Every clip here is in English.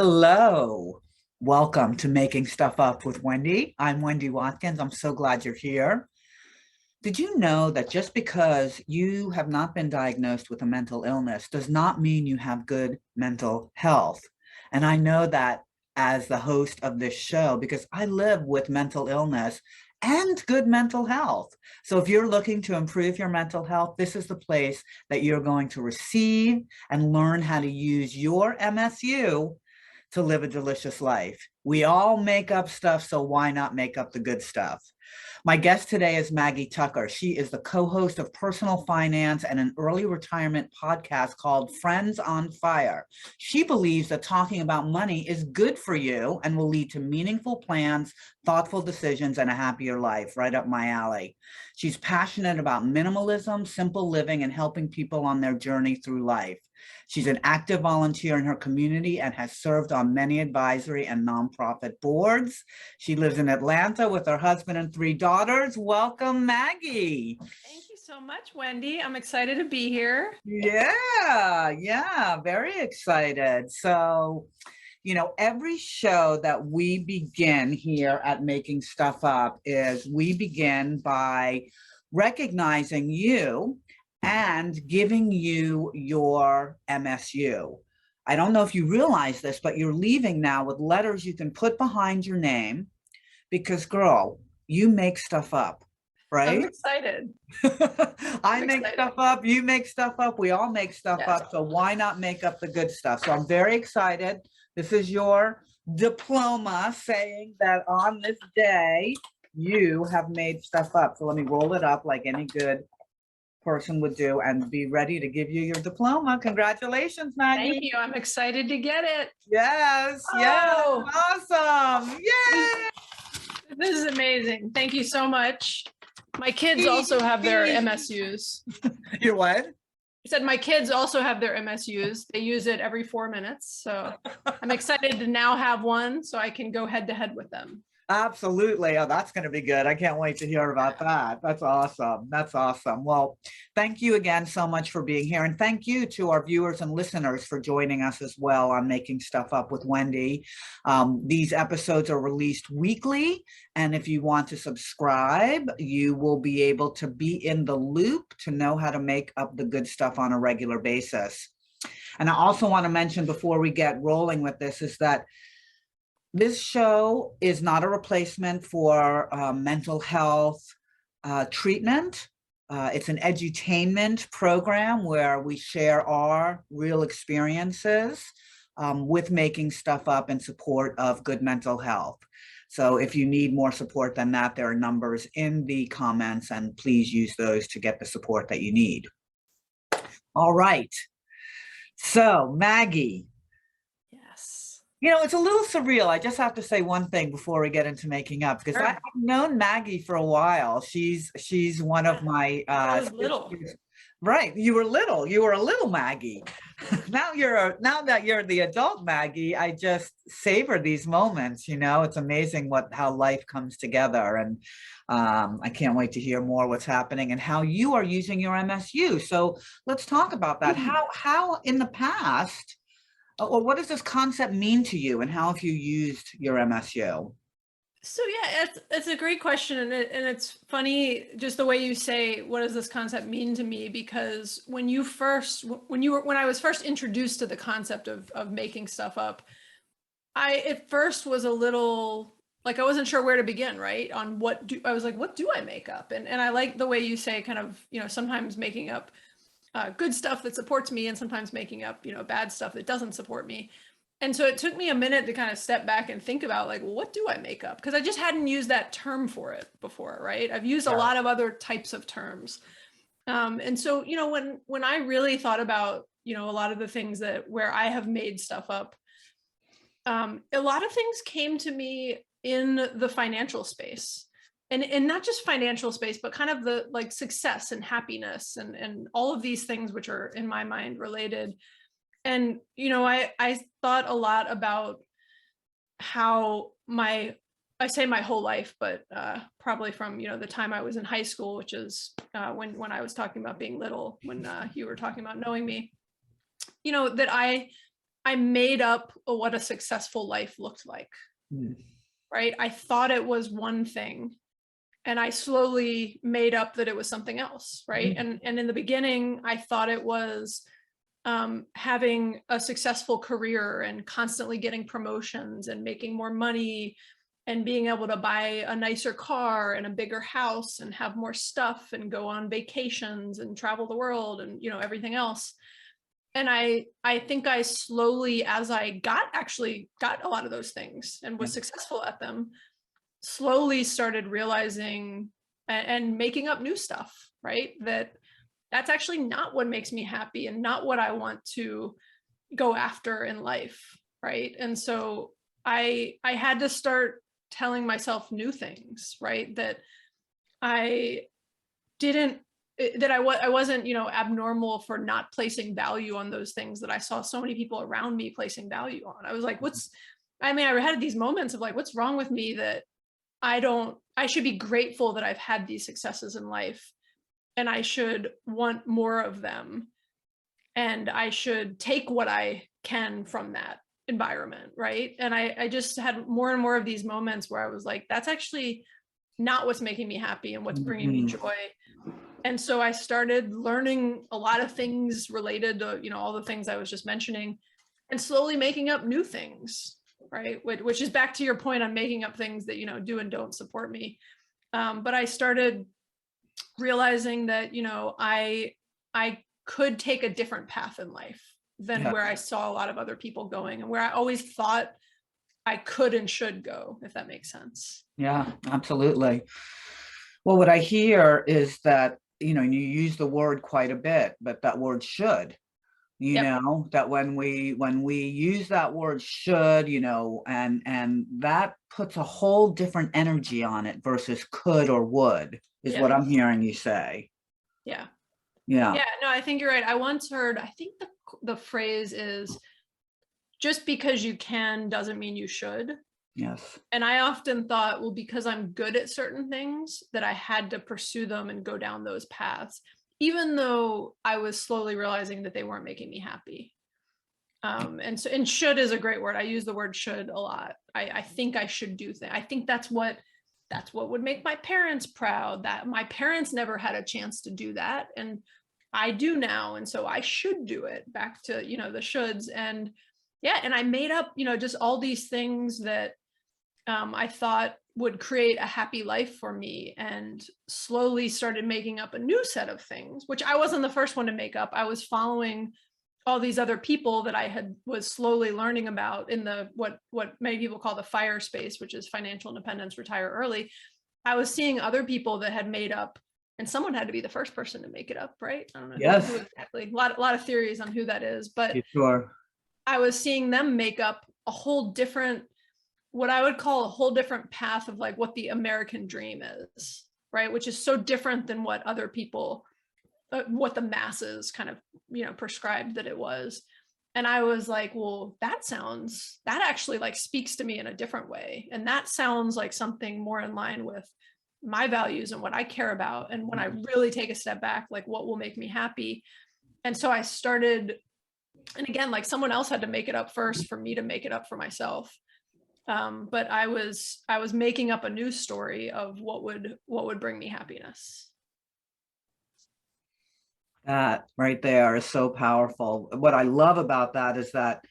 Hello. Welcome to Making Stuff Up with Wendy. I'm Wendy Watkins. I'm so glad you're here. Did you know that just because you have not been diagnosed with a mental illness does not mean you have good mental health? And I know that as the host of this show because I live with mental illness and good mental health. So if you're looking to improve your mental health, this is the place that you're going to receive and learn how to use your MSU to live a delicious life. We all make up stuff, so why not make up the good stuff? My guest today is Maggie Tucker. She is the co-host of Personal Finance and an early retirement podcast called Friends on Fire. She believes that talking about money is good for you and will lead to meaningful plans, thoughtful decisions, and a happier life. Right up my alley. She's passionate about minimalism, simple living, and helping people on their journey through life. She's an active volunteer in her community and has served on many advisory and nonprofit boards. She lives in Atlanta with her husband and three daughters. Welcome, Maggie. Thank you so much, Wendy. I'm excited to be here. Yeah, very excited. So, every show that we begin here at Making Stuff Up is we begin by recognizing you and giving you your MSU. I don't know if you realize this, but you're leaving now with letters you can put behind your name because, girl, you make stuff up, right? I'm excited. I make stuff up, you make stuff up, we all make stuff up, so why not make up the good stuff? So I'm very excited. This is your diploma saying that on this day, you have made stuff up. So let me roll it up like any good person would do and be ready to give you your diploma. Congratulations, Maggie. Thank you. I'm excited to get it. Yes, awesome. Yay! This is amazing. Thank you so much. My kids also have their MSUs. Your what? I said my kids also have their MSUs. They use it every 4 minutes. So I'm excited to now have one so I can go head to head with them. Absolutely. Oh, that's going to be good. I can't wait to hear about that. That's awesome. That's awesome. Well, thank you again so much for being here. And thank you to our viewers and listeners for joining us as well on Making Stuff Up with Wendy. These episodes are released weekly. And if you want to subscribe, you will be able to be in the loop to know how to make up the good stuff on a regular basis. And I also want to mention before we get rolling with this is that this show is not a replacement for mental health treatment. It's an edutainment program where we share our real experiences with making stuff up in support of good mental health. So if you need more support than that, there are numbers in the comments, and please use those to get the support that you need. All right. So, Maggie. It's a little surreal. I just have to say one thing before we get into making up, because I've known Maggie for a while. She's one of my I was little. Right. You were little. You were a little Maggie. Now that you're the adult Maggie, I just savor these moments. It's amazing how life comes together. And I can't wait to hear more what's happening and how you are using your MSU. So let's talk about that. How in the past, or what does this concept mean to you, and how have you used your MSU? So yeah, it's a great question, and it's funny just the way you say, what does this concept mean to me? Because when I was first introduced to the concept of making stuff up, I at first was a little like I wasn't sure where to begin, right? On what do I make up? And I like the way you say kind of, sometimes making up good stuff that supports me and sometimes making up, bad stuff that doesn't support me. And so it took me a minute to kind of step back and think about like, well, what do I make up? Because I just hadn't used that term for it before, right? I've used a lot of other types of terms. And so, when I really thought about, a lot of the things where I have made stuff up, a lot of things came to me in the financial space. And not just financial space, but kind of the like success and happiness and all of these things which are in my mind related. And, I thought a lot about how I say my whole life, but probably from, the time I was in high school, which is when I was talking about being little, when you were talking about knowing me, that I I made up what a successful life looked like, Mm. right? I thought it was one thing, and I slowly made up that it was something else, right? Mm. And in the beginning, I thought it was having a successful career and constantly getting promotions and making more money and being able to buy a nicer car and a bigger house and have more stuff and go on vacations and travel the world and, you know, everything else. And I think I slowly, as I actually got a lot of those things and was successful at them, slowly started realizing and making up new stuff, right? That's actually not what makes me happy and not what I want to go after in life, right? And so I had to start telling myself new things, right? That I didn't I wasn't, you know, abnormal for not placing value on those things that I saw so many people around me placing value on. I was like, I mean, I had these moments of like, what's wrong with me that I should be grateful that I've had these successes in life, and I should want more of them, and I should take what I can from that environment, right? And I just had more and more of these moments where I was like, that's actually not what's making me happy and what's bringing me Mhm. joy. And so I started learning a lot of things related to, you know, all the things I was just mentioning, and slowly making up new things, right? Which is back to your point on making up things that, you know, do and don't support me. But I started realizing that, you know, I could take a different path in life than Yeah. where I saw a lot of other people going and where I always thought I could and should go, if that makes sense. Yeah, absolutely. Well, what I hear is that, you know, and you use the word quite a bit, but that word should, you Yep. know, that when we use that word should, you know, and that puts a whole different energy on it versus could or would, is Yeah. what I'm hearing you say. Yeah. Yeah. Yeah. No, I think you're right. I once heard, I think the phrase is, just because you can doesn't mean you should. Yes. And I often thought, well, because I'm good at certain things, that I had to pursue them and go down those paths, even though I was slowly realizing that they weren't making me happy. And should is a great word. I use the word should a lot. I think I should do things. I think that's what would make my parents proud. That my parents never had a chance to do that, and I do now, and so I should do it. Back to, you know, the shoulds. And yeah, and I made up, you know, just all these things that I thought would create a happy life for me, and slowly started making up a new set of things, which I wasn't the first one to make up. I was following all these other people that was slowly learning about in the what many people call the FIRE space, which is financial independence, retire early. I was seeing other people that had made up, and someone had to be the first person to make it up, right? I don't know who Yes. exactly. A lot of theories on who that is, but You sure. I was seeing them make up a whole different, what I would call a whole different path of like what the American dream is, right? Which is so different than what other people, what the masses kind of, you know, prescribed that it was. And I was like, well, that actually like speaks to me in a different way. And that sounds like something more in line with my values and what I care about. And when I really take a step back, like what will make me happy. And so I started, and again, like someone else had to make it up first for me to make it up for myself. But I was making up a new story of what would bring me happiness. That right there is so powerful. What I love about that is that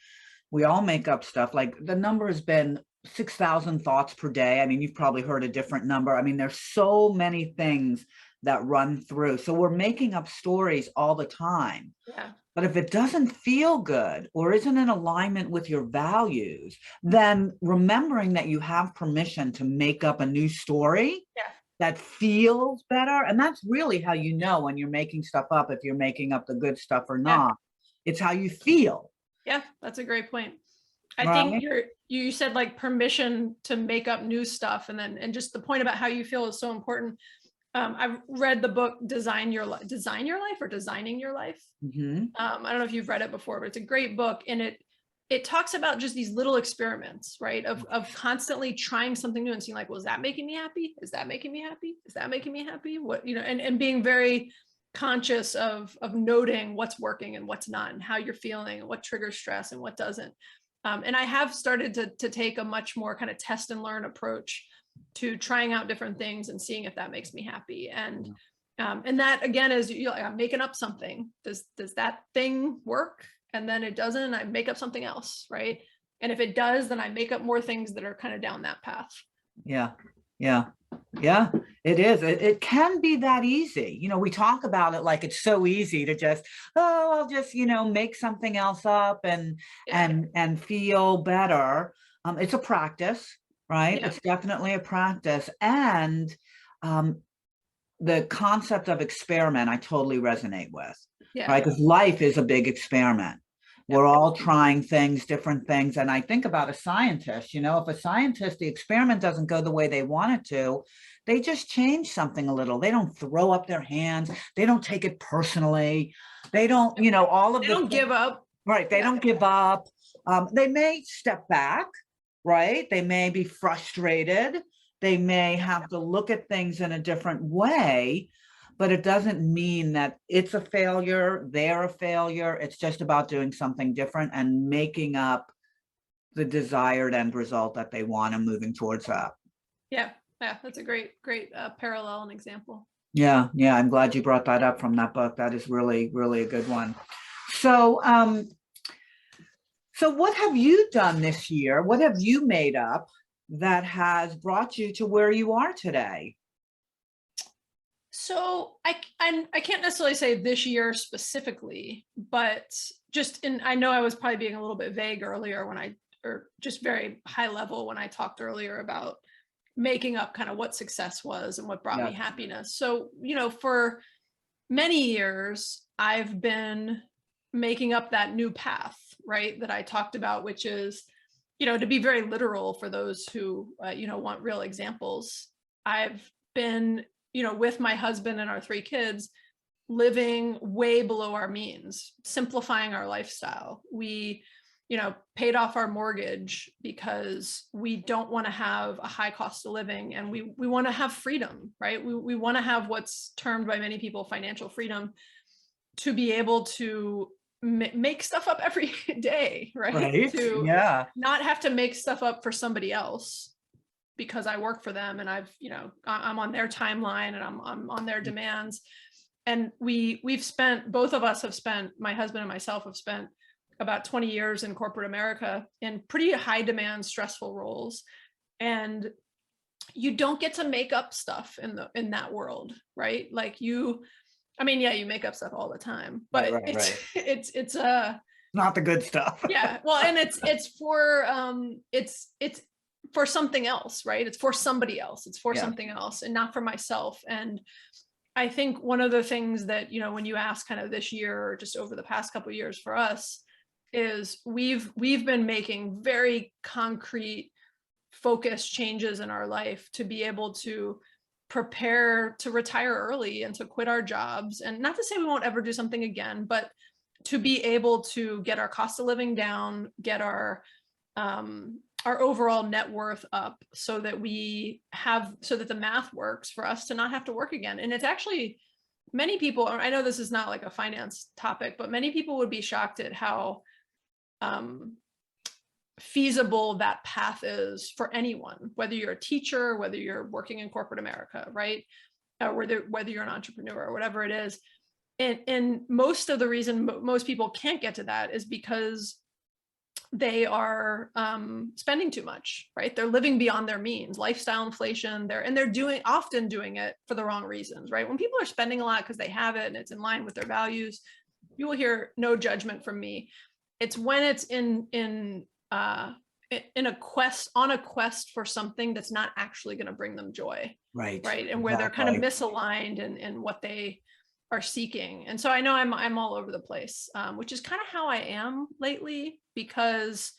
we all make up stuff. Like the number has been 6,000 thoughts per day. I mean, you've probably heard a different number. I mean, there's so many things that run through. So we're making up stories all the time. Yeah. But if it doesn't feel good or isn't in alignment with your values, then remembering that you have permission to make up a new story Yeah. that feels better. And that's really how you know when you're making stuff up, if you're making up the good stuff or Yeah. not. It's how you feel. Yeah. That's a great point. I think Right? you said like permission to make up new stuff, and just the point about how you feel is so important. I've read the book Design Your Life, or Designing Your Life. Mm-hmm. I don't know if you've read it before, but it's a great book, and it talks about just these little experiments, right? Of constantly trying something new and seeing like, well, is that making me happy? Is that making me happy? Is that making me happy? What, you know, and being very conscious of noting what's working and what's not, and how you're feeling, and what triggers stress and what doesn't. And I have started to take a much more kind of test and learn approach to trying out different things and seeing if that makes me happy. And that again is, you know, I'm making up something. Does that thing work? And then it doesn't, I make up something else, right? And if it does, then I make up more things that are kind of down that path. Yeah. Yeah. Yeah, it is. It can be that easy. You know, we talk about it like it's so easy to just, oh, I'll just, you know, make something else up and feel better. It's a practice, right? Yeah. It's definitely a practice. And the concept of experiment, I totally resonate with, Yeah. right? Because life is a big experiment. We're all trying things, different things. And I think about a scientist, you know, if a scientist, the experiment doesn't go the way they want it to, they just change something a little. They don't throw up their hands. They don't take it personally. They don't, you know, all of They the don't give up. right. They don't give up. They may step back, right? They may be frustrated. They may have to look at things in a different way, but it doesn't mean that it's a failure, they're a failure. It's just about doing something different and making up the desired end result that they want and moving towards that. Yeah. Yeah. That's a great parallel and example. Yeah. Yeah. I'm glad you brought that up from that book. That is really, really a good one. So, so what have you done this year? What have you made up that has brought you to where you are today? So I can't necessarily say this year specifically, but just I know I was probably being a little bit vague earlier or just very high level when I talked earlier about making up kind of what success was and what brought me happiness. So, you know, for many years, I've been making up that new path, right, that I talked about, which is, you know, to be very literal for those who, you know, want real examples. I've been, you know, with my husband and our 3 kids, living way below our means, simplifying our lifestyle. We, you know, paid off our mortgage because we don't want to have a high cost of living, and we want to have freedom, right? We want to have what's termed by many people financial freedom, to be able to make stuff up every day, right? To not have to make stuff up for somebody else because I work for them and I've, you know, I'm on their timeline and I'm on their demands. And we've spent, both of us have spent, my husband and myself have spent about 20 years in corporate America in pretty high demand, stressful roles. And you don't get to make up stuff in that world, right? Like I mean, yeah, you make up stuff all the time, but it's not the good stuff. Yeah. Well, and it's for something else, right? It's for somebody else. It's for something else and not for myself. And I think one of the things that, you know, when you ask kind of this year or just over the past couple of years for us, is we've been making very concrete, focused changes in our life to be able to prepare to retire early and to quit our jobs. And not to say we won't ever do something again, but to be able to get our cost of living down, get our overall net worth up, so that the math works for us to not have to work again. And it's actually, many people, I know this is not like a finance topic, but many people would be shocked at how feasible that path is for anyone, whether you're a teacher, whether you're working in corporate America, right? Whether you're an entrepreneur or whatever it is. And most of the reason most people can't get to that is because they are spending too much, right? They're living beyond their means, lifestyle inflation, they're often doing it for the wrong reasons, right? When people are spending a lot because they have it and it's in line with their values, you will hear no judgment from me. It's when it's on a quest for something that's not actually going to bring them joy, right? And where they're kind of misaligned in what they are seeking. And so I know I'm all over the place, which is kind of how I am lately, because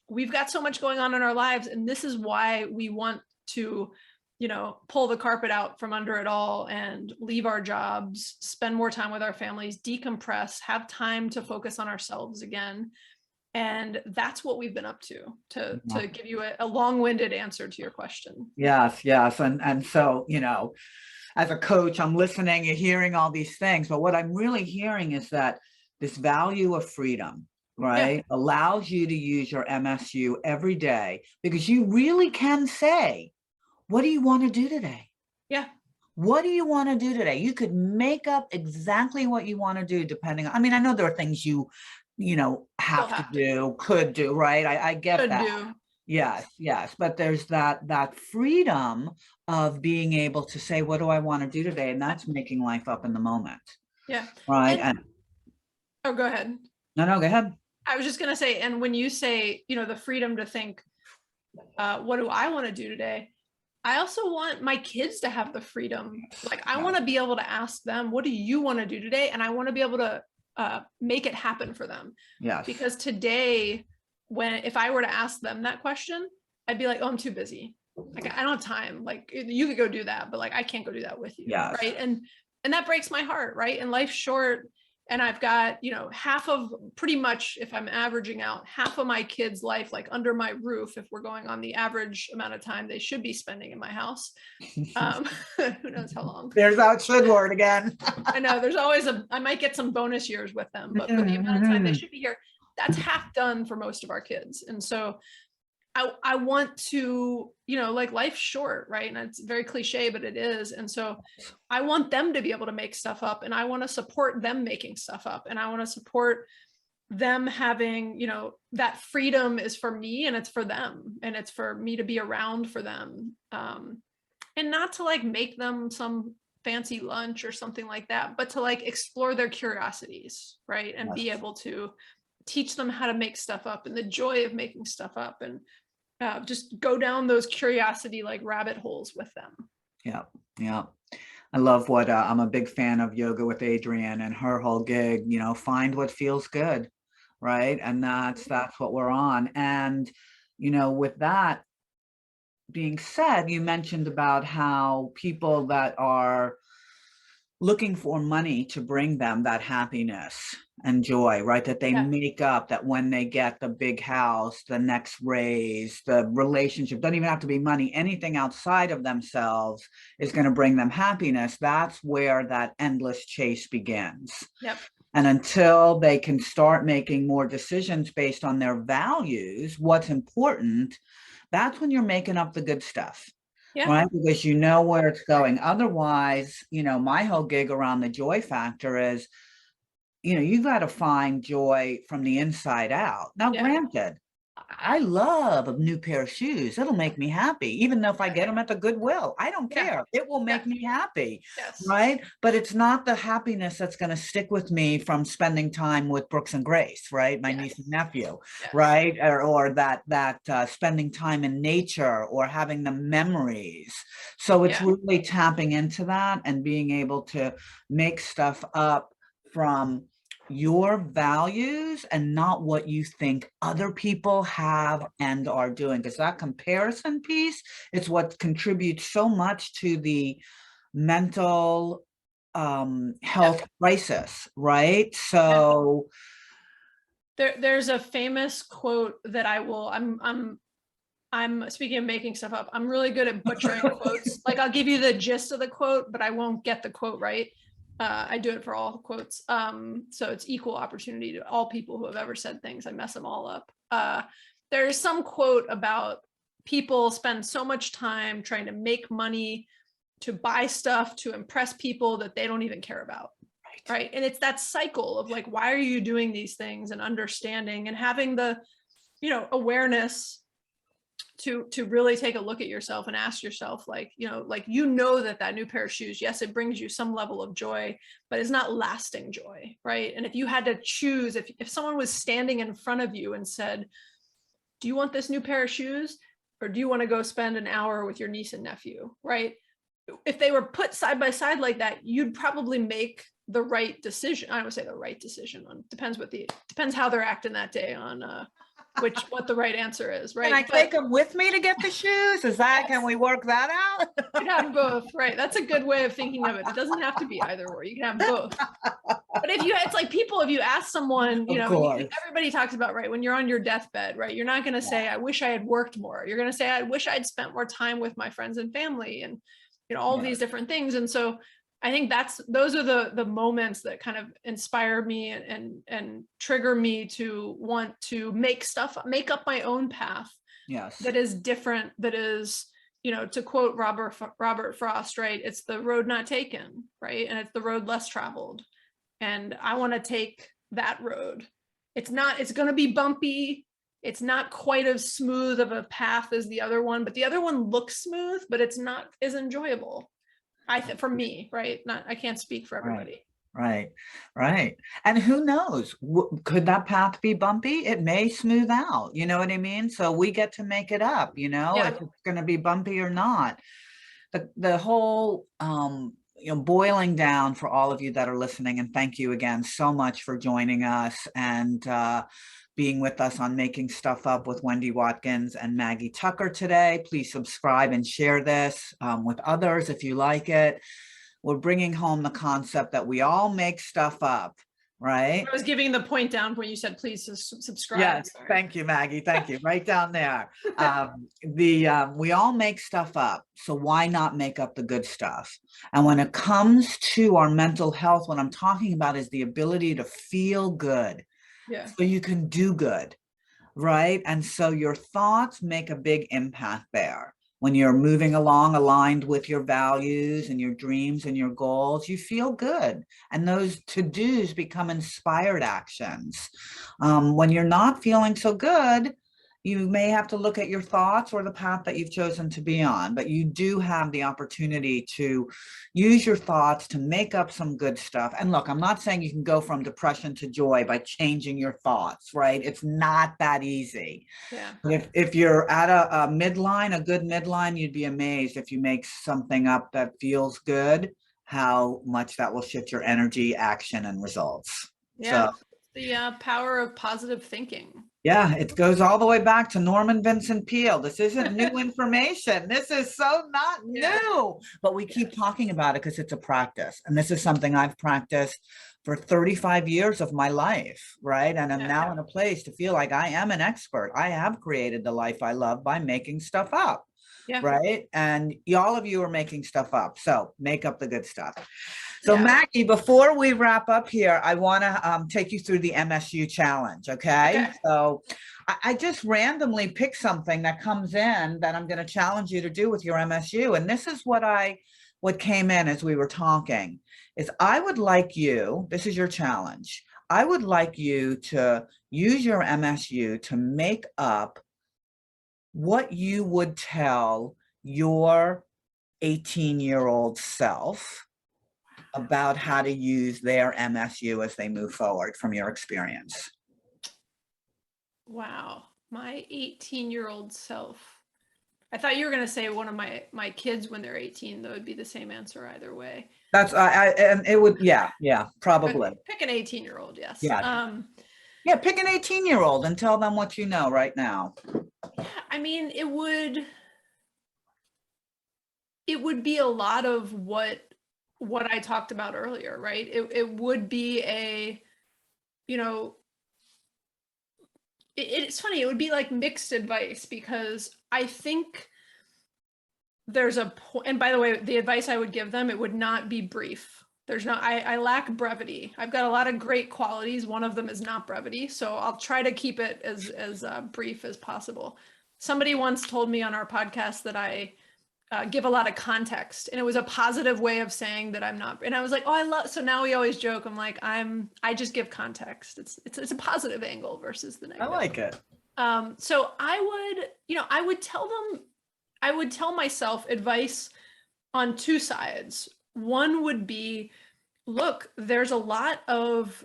we've got so much going on in our lives, and this is why we want to, you know, pull the carpet out from under it all and leave our jobs, spend more time with our families, decompress, have time to focus on ourselves again. And that's what we've been up to give you a long-winded answer to your question. Yes. And so, you know, as a coach, I'm listening and hearing all these things. But what I'm really hearing is that this value of freedom, Yeah. right, allows you to use your MSU every day because you really can say, what do you want to do today? Yeah. What do you want to do today? You could make up exactly what you want to do depending on, I mean, I know there are things you have to do, could do, right? I get Should that. do. Yes, yes. But there's that freedom of being able to say, what do I want to do today? And that's making life up in the moment. Yeah. Right. And oh, go ahead. No, go ahead. I was just going to say, and when you say, the freedom to think, what do I want to do today? I also want my kids to have the freedom. Like, I want to be able to ask them, what do you want to do today? And I want to be able to make it happen for them. Yes. Because today, if I were to ask them that question, I'd be like, oh, I'm too busy. Like, I don't have time. Like, you could go do that, but like, I can't go do that with you. Yes. Right. And that breaks my heart. Right. And life's short. And I've got, half of, pretty much, if I'm averaging out, half of my kids' life, like under my roof, if we're going on the average amount of time they should be spending in my house. Who knows how long? There's that should word again. I know there's always I might get some bonus years with them, but for the amount of time they should be here, that's half done for most of our kids. And so I want to, like, life's short, right? And it's very cliche, but it is. And so I want them to be able to make stuff up, and I want to support them making stuff up, and I want to support them having, that freedom is for me and it's for them, and it's for me to be around for them. And not to like make them some fancy lunch or something like that, but to like explore their curiosities, right? And be able to teach them how to make stuff up and the joy of making stuff up, and just go down those curiosity like rabbit holes with them. Yeah. Yeah. I love what I'm a big fan of Yoga with Adrienne and her whole gig, find what feels good. Right. And that's what we're on. And, with that being said, you mentioned about how people that are looking for money to bring them that happiness and joy, right? That they make up, that when they get the big house, the next raise, the relationship, doesn't even have to be money, anything outside of themselves is going to bring them happiness. That's where that endless chase begins. Yep. And until they can start making more decisions based on their values, what's important, that's when you're making up the good stuff. Yeah. Right? Because you know where it's going. Otherwise, my whole gig around the joy factor is, you got to find joy from the inside out. Now, granted, I love a new pair of shoes. It'll make me happy, even though if I get them at the Goodwill, I don't care. It will make me happy, right? But it's not the happiness that's going to stick with me from spending time with Brooks and Grace, right? My niece and nephew, right? Or that spending time in nature or having the memories. So it's really tapping into that and being able to make stuff up from your values and not what you think other people have and are doing, because that comparison piece is what contributes so much to the mental health crisis, right? So there's a famous quote that I'm speaking of making stuff up, I'm really good at butchering quotes. Like, I'll give you the gist of the quote, but I won't get the quote right. I do it for all quotes. So it's equal opportunity to all people who have ever said things. I mess them all up. There's some quote about people spend so much time trying to make money, to buy stuff, to impress people that they don't even care about. Right. And it's that cycle of like, why are you doing these things, and understanding and having the, awareness to really take a look at yourself and ask yourself, like, that new pair of shoes, yes, it brings you some level of joy, but it's not lasting joy, right? And if you had to choose, if someone was standing in front of you and said, do you want this new pair of shoes, or do you want to go spend an hour with your niece and nephew, right? If they were put side by side like that, you'd probably make the right decision. I don't say the right decision, depends how they're acting that day on what the right answer is, right? Can I take them with me to get the shoes? Can we work that out? You can have both, right? That's a good way of thinking of it. It doesn't have to be either or. You can have both. But it's like if you ask someone, everybody talks about, right, when you're on your deathbed, right, you're not going to say, I wish I had worked more. You're going to say, I wish I'd spent more time with my friends and family. And, all of these different things. And so I think those are the moments that kind of inspire me and trigger me to want to make up my own path. Yes. That is different, that is, to quote Robert Frost, right? It's the road not taken, right? And it's the road less traveled. And I want to take that road. It's going to be bumpy. It's not quite as smooth of a path as the other one, but the other one looks smooth, but it's not as enjoyable. For me, right? I can't speak for everybody. Right. And who knows? Could that path be bumpy? It may smooth out. You know what I mean? So we get to make it up, if it's going to be bumpy or not. The whole, boiling down for all of you that are listening, and thank you again so much for joining us and being with us on Making Stuff Up with Wendy Watkins and Maggie Tucker today. Please subscribe and share this with others if you like it. We're bringing home the concept that we all make stuff up, right? I was giving the point down when you said, please subscribe. Yes, thank you, Maggie. Thank you. Right down there. We all make stuff up. So why not make up the good stuff? And when it comes to our mental health, what I'm talking about is the ability to feel good. Yeah. So you can do good, right? And so your thoughts make a big impact there. When you're moving along aligned with your values and your dreams and your goals, you feel good. And those to-dos become inspired actions. When you're not feeling so good, you may have to look at your thoughts or the path that you've chosen to be on, but you do have the opportunity to use your thoughts to make up some good stuff. And look, I'm not saying you can go from depression to joy by changing your thoughts, right? It's not that easy. Yeah. If you're at a midline, a good midline, you'd be amazed if you make something up that feels good, how much that will shift your energy, action, and results. Yeah. So, the power of positive thinking. Yeah, it goes all the way back to Norman Vincent Peale. This isn't new information. This is so not new, but we keep talking about it because it's a practice. And this is something I've practiced for 35 years of my life, right? And I'm now in a place to feel like I am an expert. I have created the life I love by making stuff up, right? And all of you are making stuff up. So make up the good stuff. So Maggie, before we wrap up here, I want to take you through the MSU challenge, okay? So I just randomly pick something that comes in that I'm going to challenge you to do with your MSU. And this is what came in as we were talking, is I would like you, this is your challenge, I would like you to use your MSU to make up what you would tell your 18-year-old self about how to use their MSU as they move forward from your experience. Wow. My 18-year-old self. I thought you were going to say one of my kids when they're 18. That would be the same answer either way. That's, and it would, yeah, probably. Pick an 18-year-old, yes. Yeah, pick an 18-year-old and tell them what you know right now. Yeah, I mean, it would be a lot of what I talked about earlier, right? It would be it's funny, it would be like mixed advice, because I think there's a point, and by the way, the advice I would give them, it would not be brief. I lack brevity. I've got a lot of great qualities. One of them is not brevity. So I'll try to keep it as brief as possible. Somebody once told me on our podcast that I give a lot of context, and it was a positive way of saying that I'm not. And I was like, oh, so now we always joke. I'm like, I just give context. It's a positive angle versus the negative. I like it. So I would tell myself advice on two sides. One would be, look, there's a lot of,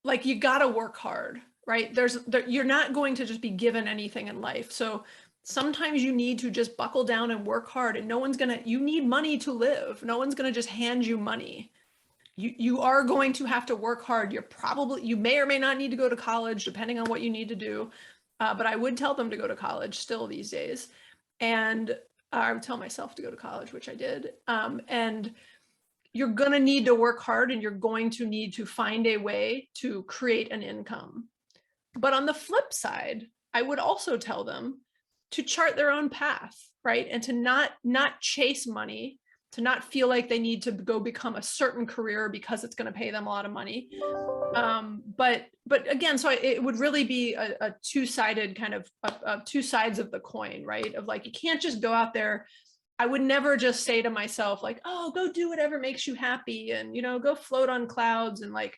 like, you got to work hard, right? You're not going to just be given anything in life. So sometimes you need to just buckle down and work hard, and you need money to live. No one's going to just hand you money. You are going to have to work hard. You may or may not need to go to college, depending on what you need to do. But I would tell them to go to college still these days. And I would tell myself to go to college, which I did. And you're going to need to work hard, and you're going to need to find a way to create an income. But on the flip side, I would also tell them, to chart their own path, right? And to not chase money, to not feel like they need to go become a certain career because it's going to pay them a lot of money. But again, so it would really be a two-sided kind of two sides of the coin, right? Of like, you can't just go out there. I would never just say to myself like, oh, go do whatever makes you happy and, you know, go float on clouds and like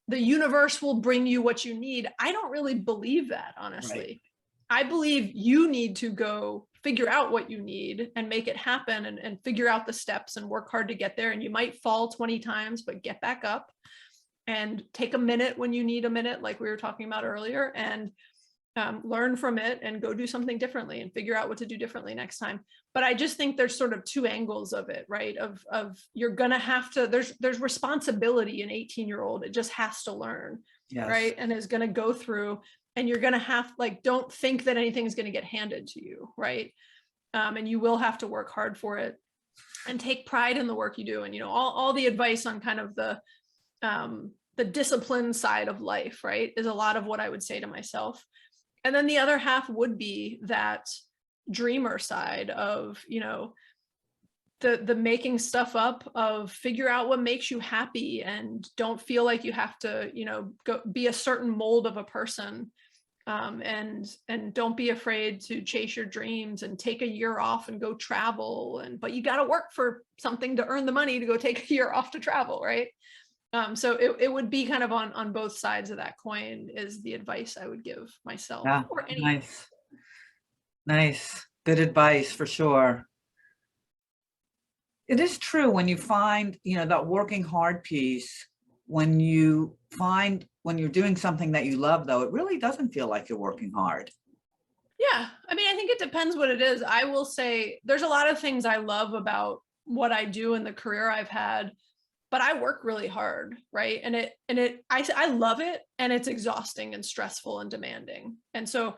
the universe will bring you what you need. I don't really believe that, honestly. Right. I believe you need to go figure out what you need and make it happen and figure out the steps and work hard to get there. And you might fall 20 times, but get back up and take a minute when you need a minute, like we were talking about earlier, and learn from it and go do something differently and figure out what to do differently next time. But I just think there's sort of two angles of it, right? Of you're gonna have to, there's responsibility in 18-year-old. It just has to learn, Yes. right? And is gonna go through, and you're gonna have, like, don't think that anything's gonna get handed to you, right? And you will have to work hard for it and take pride in the work you do. And, you know, all the advice on kind of the discipline side of life, right, is a lot of what I would say to myself. And then the other half would be that dreamer side of, you know, the making stuff up, of figure out what makes you happy and don't feel like you have to, you know, go be a certain mold of a person. And don't be afraid to chase your dreams and take a year off and go travel. But you got to work for something to earn the money to go take a year off to travel, right? So it would be kind of on both sides of that coin is the advice I would give myself. Yeah, Or any. nice. Nice. Good advice for sure. It is true when you find, you know, that working hard piece, when you're doing something that you love, though, it really doesn't feel like you're working hard. Yeah. I mean, I think it depends what it is. I will say there's a lot of things I love about what I do in the career I've had, but I work really hard, right? I love it, and it's exhausting and stressful and demanding. And so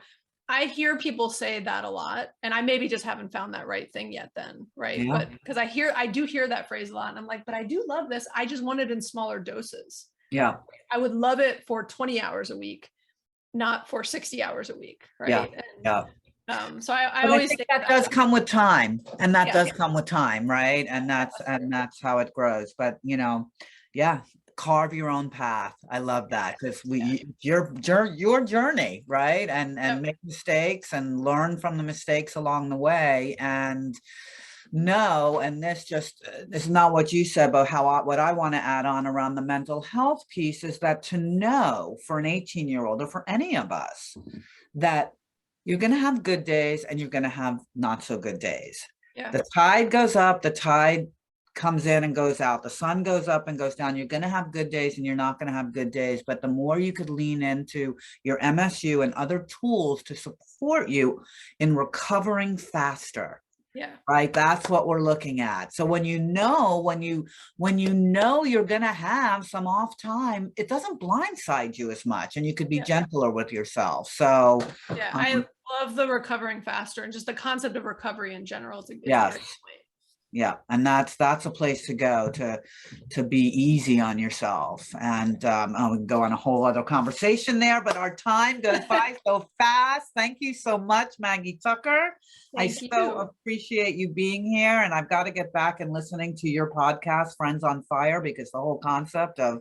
I hear people say that a lot, and I maybe just haven't found that right thing yet then, right? Yeah. But because I do hear that phrase a lot, and I'm like, but I do love this. I just want it in smaller doses. Yeah. I would love it for 20 hours a week, not for 60 hours a week, right? Yeah. So I always think that does come with time, and that does come with time, right? And that's how it grows. But, you know, yeah, carve your own path. I love that, because your journey, right? And make mistakes and learn from the mistakes along the way. And no, and this is not what you said, but what I want to add on around the mental health piece is that to know for an 18-year-old or for any of us that you're going to have good days and you're going to have not so good days. Yeah. The tide goes up, the tide comes in and goes out, the sun goes up and goes down. You're going to have good days and you're not going to have good days. But the more you could lean into your MSU and other tools to support you in recovering faster. Yeah. Right. That's what we're looking at. So when you know you're going to have some off time, it doesn't blindside you as much, and you could be gentler with yourself. So yeah, I love the recovering faster and just the concept of recovery in general. Yes. Yeah. And that's a place to go to be easy on yourself. And we can go on a whole other conversation there, but our time goes by so fast. Thank you so much, Maggie Tucker. Thank you. So appreciate you being here. And I've got to get back and listening to your podcast, Friends on Fire, because the whole concept of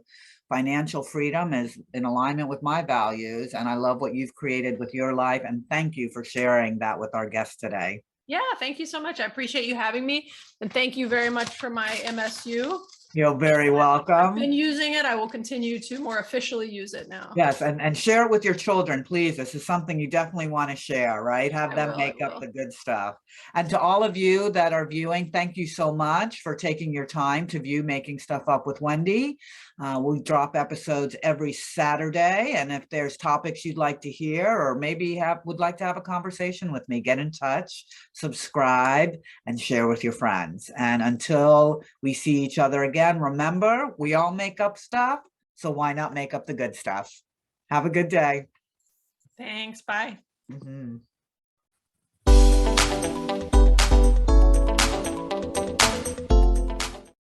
financial freedom is in alignment with my values. And I love what you've created with your life. And thank you for sharing that with our guests today. Yeah, thank you so much. I appreciate you having me. And thank you very much for my MSU. You're very welcome. I've been using it. I will continue to more officially use it now. Yes, and share it with your children, please. This is something you definitely want to share, right? Have them make up the good stuff. And to all of you that are viewing, thank you so much for taking your time to view Making Stuff Up with Wendy. We drop episodes every Saturday. And if there's topics you'd like to hear, or maybe would like to have a conversation with me, get in touch, subscribe, and share with your friends. And until we see each other again, remember, we all make up stuff, so why not make up the good stuff? Have a good day. Thanks. Bye. Mm-hmm.